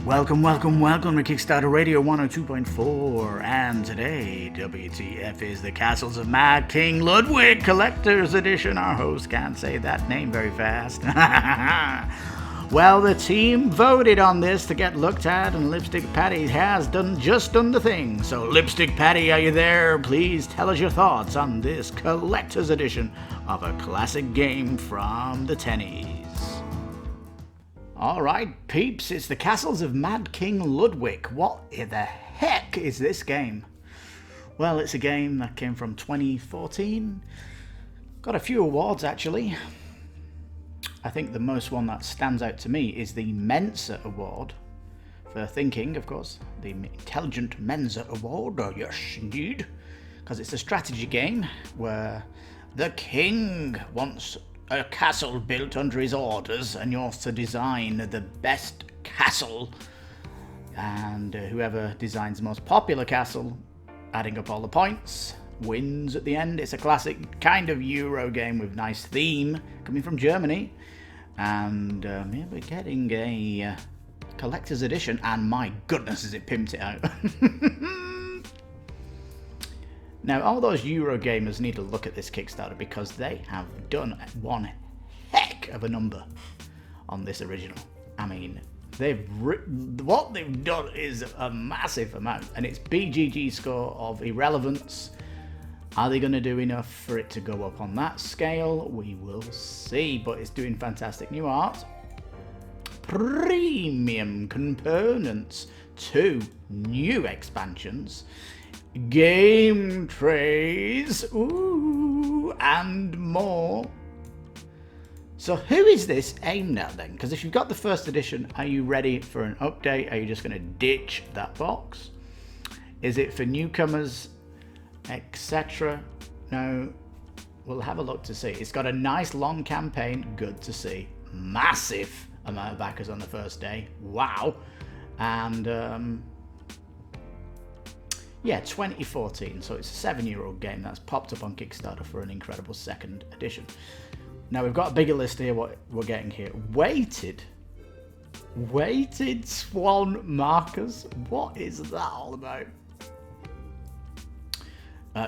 Welcome to Kickstarter Radio 102.4, and today, WTF is the Castles of Mad King Ludwig Collector's Edition. Our host can't say that name very fast. Well, the team voted on this to get looked at, and Lipstickpaddy has done the thing. So, Lipstickpaddy, are you there? Please tell us your thoughts on this Collector's Edition of a classic game from the tennies. Alright, peeps, it's the Castles of Mad King Ludwig. What in the heck is this game? Well, it's a game that came from 2014. Got a few awards, actually. I think the most one that stands out to me is the Mensa Award. For thinking, of course. The Intelligent Mensa Award, oh yes, indeed. Because it's a strategy game where the king wants a castle built under his orders, and you're to design the best castle, and whoever designs the most popular castle, adding up all the points, wins at the end. It's a classic kind of Euro game with nice theme, coming from Germany, and yeah, we're getting a collector's edition, and my goodness, has it pimped it out. Now, all those Euro gamers need to look at this Kickstarter because they have done one heck of a number on this original. I mean, what they've done is a massive amount, and it's BGG score of irrelevance. Are they going to do enough for it to go up on that scale? We will see, but it's doing fantastic new art. Premium components, 2 new expansions, gamtrayz, ooh, and more. So who is this aimed at then? Because if you've got the first edition, are you ready for an update? Are you just going to ditch that box? Is it for newcomers, etc.? No, we'll have a look to see. It's got a nice long campaign, good to see. Massive amount of backers on the first day, wow. And yeah, 2014, so it's a 7-year-old game that's popped up on Kickstarter for an incredible second edition. Now we've got a bigger list here, what we're getting here. Weighted swan markers, what is that all about?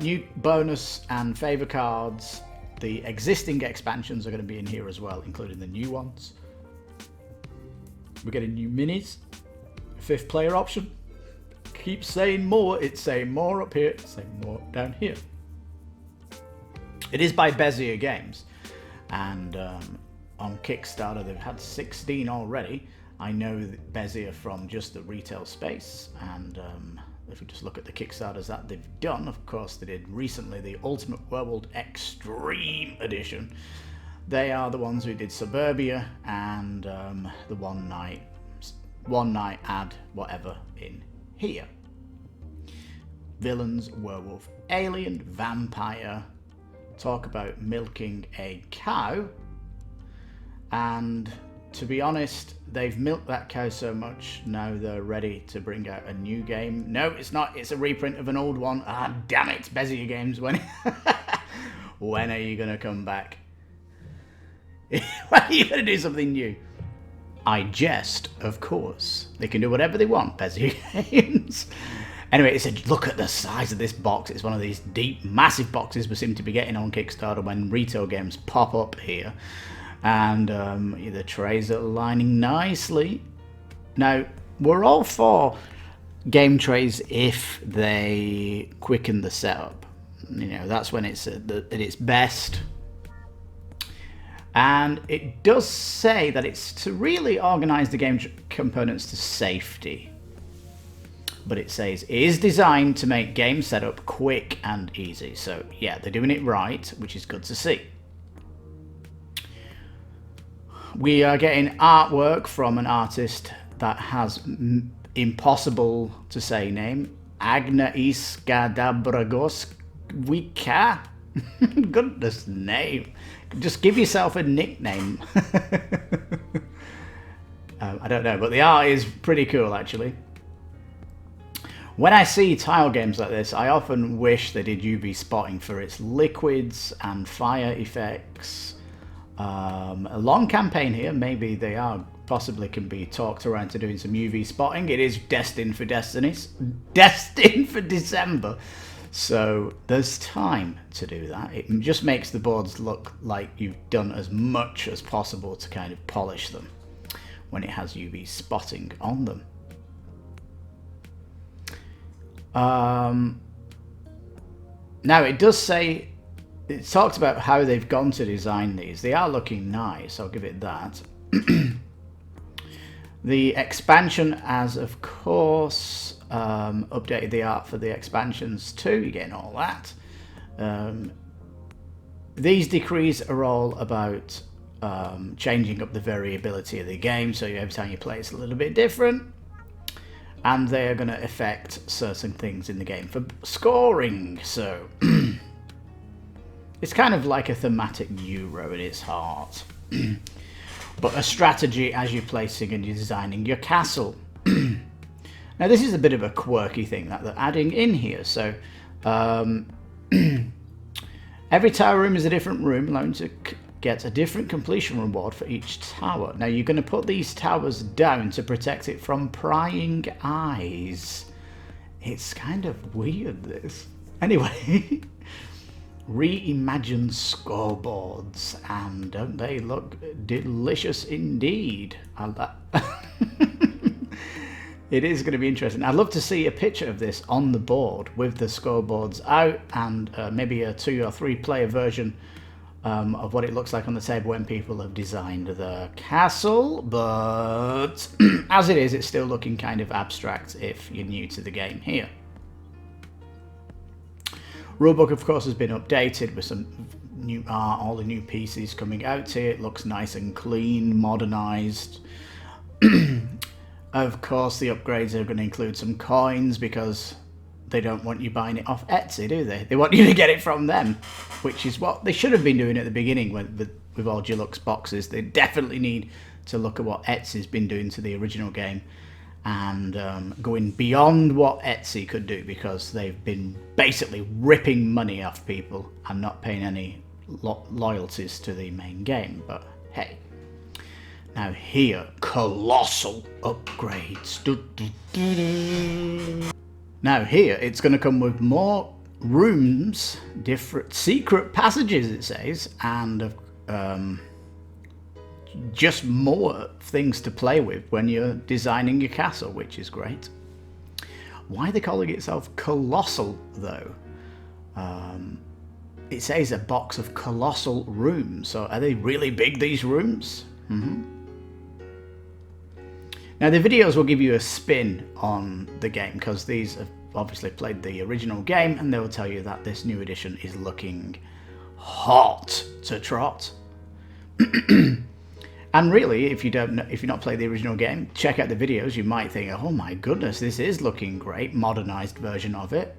New bonus and favour cards. The existing expansions are going to be in here as well, including the new ones. We're getting new minis, 5th player option. Keep saying more, it's saying more up here, it's saying more down here. It is by Bezier Games, and on Kickstarter they've had 16 already. I know Bezier from just the retail space, and if we just look at the Kickstarters that they've done, of course they did recently the Ultimate Werewolf Extreme Edition. They are the ones who did Suburbia and the one night add whatever in here. Villains, werewolf, alien, vampire, talk about milking a cow, and to be honest, they've milked that cow so much, now they're ready to bring out a new game. No, it's not, it's a reprint of an old one. Ah, damn it, Bezier Games, when are you going to come back? When are you going to do something new? I jest, of course. They can do whatever they want, Bezier Games. Anyway, it's a look at the size of this box. It's one of these deep, massive boxes we seem to be getting on Kickstarter when retail games pop up here. And the trays are lining nicely. Now, we're all for gamtrayz if they quicken the setup. You know, that's when it's at its best. And it does say that it's to really organize the game components to safety. But it says it is designed to make game setup quick and easy. So yeah, they're doing it right, which is good to see. We are getting artwork from an artist that has impossible to say name, Agna Iskadabragoswika. Goodness name. Just give yourself a nickname. I don't know, but the art is pretty cool actually. When I see tile games like this, I often wish they did UV spotting for its liquids and fire effects. A long campaign here, maybe they are possibly can be talked around to doing some UV spotting. It is destined for December. So there's time to do that. It just makes the boards look like you've done as much as possible to kind of polish them when it has UV spotting on them. Now it does say, it talks about how they've gone to design these. They are looking nice, I'll give it that. The expansion has, of course, updated the art for the expansions too. You're getting all that. These decrees are all about changing up the variability of the game, so every time you play it's a little bit different. And they are going to affect certain things in the game for scoring. So it's kind of like a thematic Euro at its heart. But a strategy as you're placing and you're designing your castle. Now this is a bit of a quirky thing that they're adding in here. So every tower room is a different room, allowing to get a different completion reward for each tower. Now you're going to put these towers down to protect it from prying eyes. It's kind of weird, this. Anyway, reimagined scoreboards, and don't they look delicious indeed? It is going to be interesting. I'd love to see a picture of this on the board with the scoreboards out, and maybe a 2 or 3 player version of what it looks like on the table when people have designed the castle. But as it is, it's still looking kind of abstract if you're new to the game here. Rulebook, of course, has been updated with some new art, all the new pieces coming out here. It looks nice and clean, modernized. Of course, the upgrades are going to include some coins because they don't want you buying it off Etsy, do they? They want you to get it from them, which is what they should have been doing at the beginning with all Deluxe boxes. They definitely need to look at what Etsy's been doing to the original game and going beyond what Etsy could do, because they've been basically ripping money off people and not paying any loyalties to the main game. But hey. Now here, colossal upgrades. Now here, it's going to come with more rooms, different secret passages, it says, and just more things to play with when you're designing your castle, which is great. Why are they calling itself colossal, though? It says a box of colossal rooms. So are they really big, these rooms? Now the videos will give you a spin on the game, because these have obviously played the original game, and they will tell you that this new edition is looking hot to trot. And really, if you don't know, if you've not played the original game, check out the videos. You might think, oh my goodness, this is looking great, modernized version of it.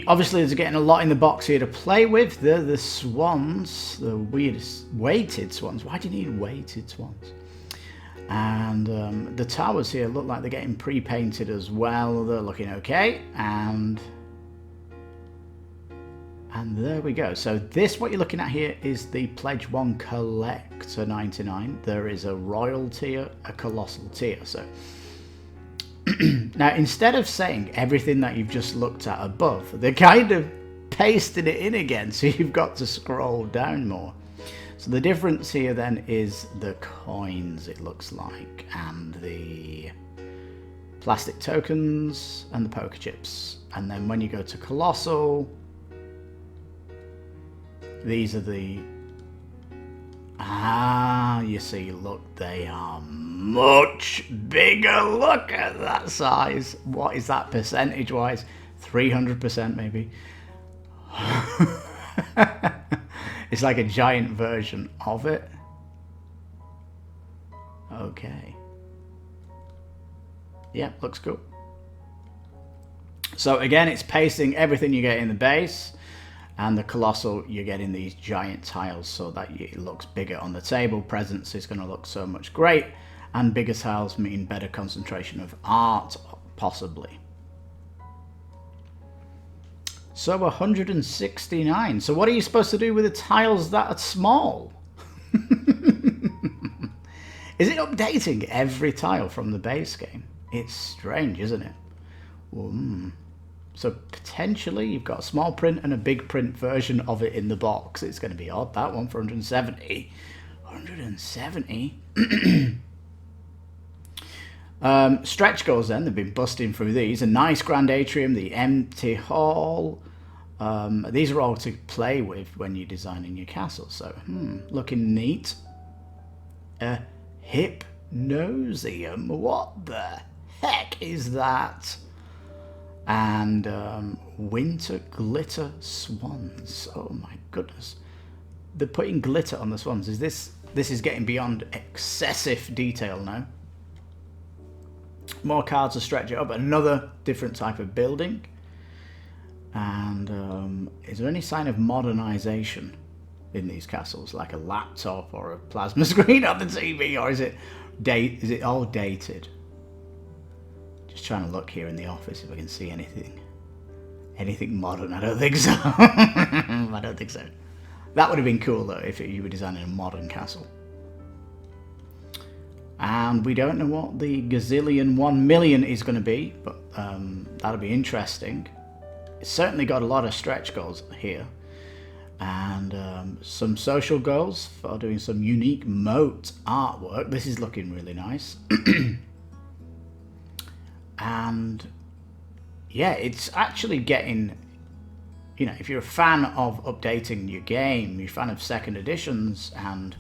Obviously, there's getting a lot in the box here to play with. The swans, the weirdest weighted swans. Why do you need weighted swans? And the towers here look like they're getting pre-painted as well. They're looking okay. And there we go. So this, what you're looking at here, is the Pledge 1 Collector 99. There is a Royal tier, a Colossal tier. So now, instead of saying everything that you've just looked at above, they're kind of pasting it in again, so you've got to scroll down more. So the difference here then is the coins, it looks like, and the plastic tokens and the poker chips. And then when you go to Colossal, these are the... you see, look, they are much bigger. Look at that size. What is that percentage-wise? 300% maybe. It's like a giant version of it. Okay. Yeah, looks cool. So again, it's pasting everything you get in the base. And the Colossal, you're getting these giant tiles so that it looks bigger on the table. Presence is going to look so much great. And bigger tiles mean better concentration of art, possibly. So 169. So what are you supposed to do with the tiles that are small? Is it updating every tile from the base game? It's strange, isn't it? So potentially you've got a small print and a big print version of it in the box. It's going to be odd, that one, for 170. 170? Stretch goals then, they've been busting through these. A nice grand atrium, the empty hall. These are all to play with when you're designing your castle. So, looking neat. A hypnosium. What the heck is that? And winter glitter swans. Oh my goodness. They're putting glitter on the swans. This is getting beyond excessive detail now. More cards to stretch it up. Another different type of building. And is there any sign of modernization in these castles, like a laptop or a plasma screen on the TV, or is it all dated? Just trying to look here in the office if I can see anything modern. I don't think so. I don't think so. That would have been cool though if you were designing a modern castle. And we don't know what the gazillion 1 million is going to be, but that'll be interesting. It's certainly got a lot of stretch goals here, and some social goals for doing some unique moat artwork. This is looking really nice. And yeah, it's actually getting, you know, if you're a fan of updating your game, you're a fan of second editions and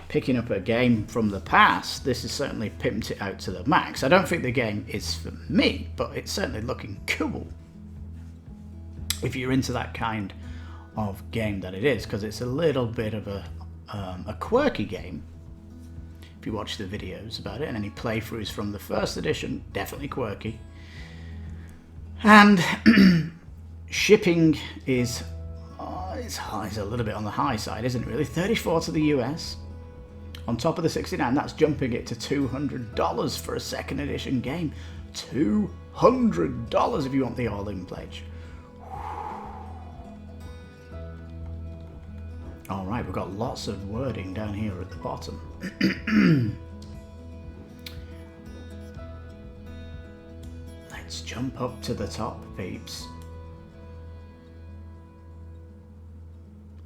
picking up a game from the past, this has certainly pimped it out to the max. I don't think the game is for me, but it's certainly looking cool if you're into that kind of game that it is, because it's a little bit of a quirky game. If you watch the videos about it and any playthroughs from the first edition, definitely quirky. And shipping is it's a little bit on the high side, isn't it really? 34 to the US. On top of the 69, that's jumping it to $200 for a second edition game. $200 if you want the all-in pledge. Alright, we've got lots of wording down here at the bottom. Let's jump up to the top, peeps.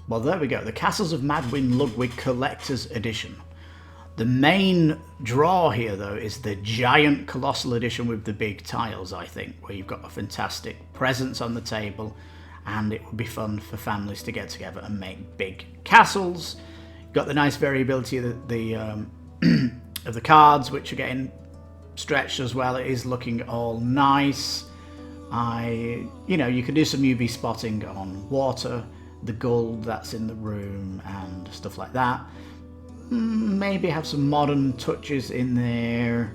Well, there we go. The Castles of Madwyn Ludwig Collector's Edition. The main draw here, though, is the giant colossal edition with the big tiles, I think, where you've got a fantastic presence on the table, and it would be fun for families to get together and make big castles. You've got the nice variability of the of the cards, which are getting stretched as well. It is looking all nice. You know, you can do some UV spotting on water, the gold that's in the room, and stuff like that. Maybe have some modern touches in there,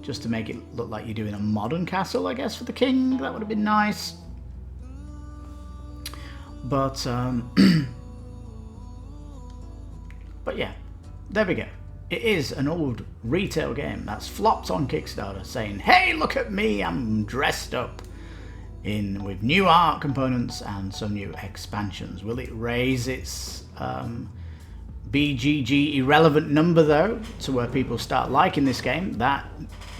just to make it look like you're doing a modern castle, I guess, for the king. That would have been nice. But but yeah, there we go. It is an old retail game that's flopped on Kickstarter, saying, "Hey, look at me! I'm dressed up with new art components and some new expansions." Will it raise its BGG irrelevant number though to where people start liking this game? That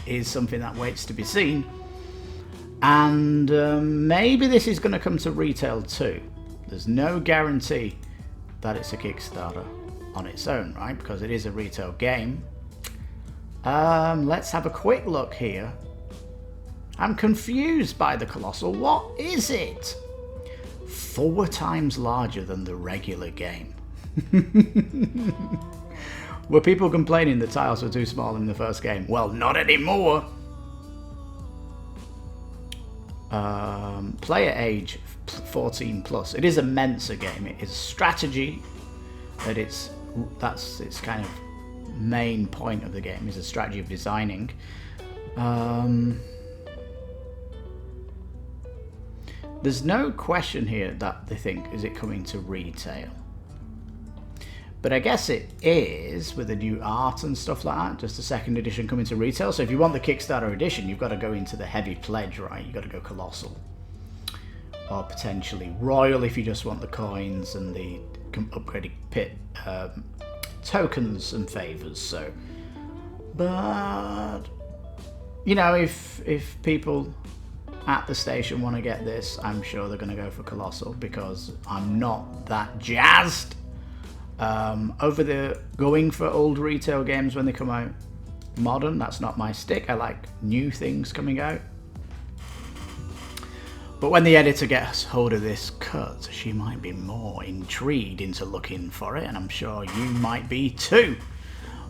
is something that waits to be seen. And maybe this is going to come to retail too. There's no guarantee that it's a Kickstarter on its own, right? Because it is a retail game. Let's have a quick look here. I'm confused by the Colossal. What is it? 4 times larger than the regular game. Were people complaining the tiles were too small in the first game? Well, not anymore. Player age 14 plus. It is a Mensa game. It is strategy, but that's its kind of main point of the game, is a strategy of designing. There's no question here that they think, is it coming to retail? But I guess it is, with the new art and stuff like that, just a second edition coming to retail. So if you want the Kickstarter edition, you've got to go into the heavy pledge, right? You've got to go Colossal. Or potentially Royal if you just want the coins and the upgraded pit tokens and favours. So, but you know, if people at the station want to get this, I'm sure they're going to go for Colossal, because I'm not that jazzed over the going for old retail games when they come out. Modern, that's not my stick. I like new things coming out. But when the editor gets hold of this cut, she might be more intrigued into looking for it, and I'm sure you might be too.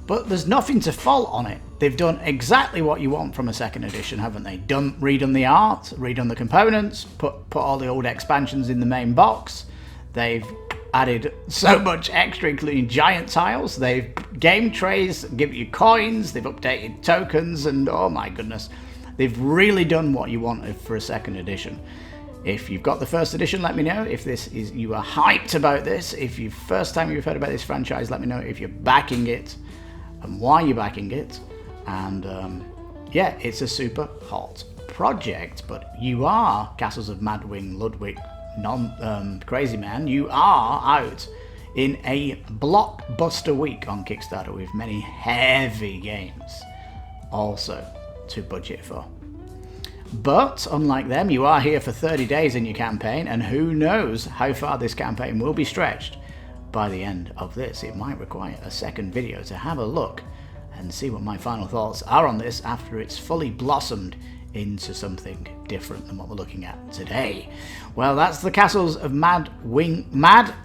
But there's nothing to fault on it. They've done exactly what you want from a second edition, haven't they? Redone the art, redone the components, put all the old expansions in the main box. They've added so much extra, including giant tiles. They've gamtrayz, give you coins, they've updated tokens, and oh my goodness, they've really done what you wanted for a second edition. If you've got the first edition, let me know. If you are hyped about this, if you first time you've heard about this franchise, let me know if you're backing it and why you're backing it. And yeah, it's a super hot project. But you are Castles of Madwing, Ludwig, Crazy Man. You are out in a blockbuster week on Kickstarter with many heavy games also to budget for. But unlike them, you are here for 30 days in your campaign, and who knows how far this campaign will be stretched. By the end of this, it might require a second video to have a look and see what my final thoughts are on this after it's fully blossomed into something different than what we're looking at today. Well, that's the Castles of Mad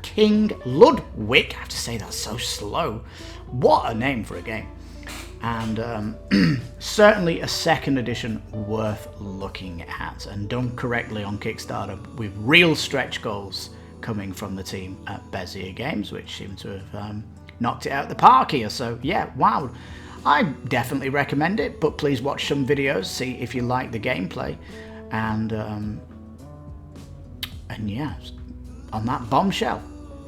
King Ludwig. I have to say that so slow. What a name for a game. And certainly a second edition worth looking at, and done correctly on Kickstarter with real stretch goals coming from the team at Bezier Games, which seem to have knocked it out the park here. So yeah, wow, I definitely recommend it, but please watch some videos, see if you like the gameplay, and yeah, on that bombshell,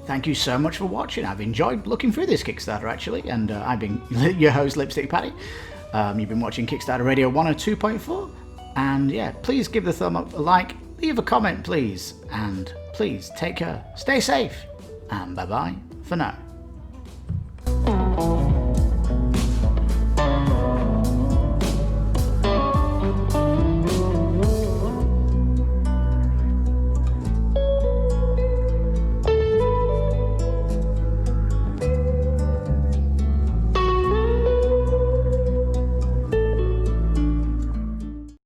thank you so much for watching. I've enjoyed looking through this Kickstarter actually, and I've been your host, Lipstickpaddy. You've been watching Kickstarter Radio 102.4, and yeah, please give the thumb up, a like, leave a comment please, and please take care, stay safe, and bye bye for now.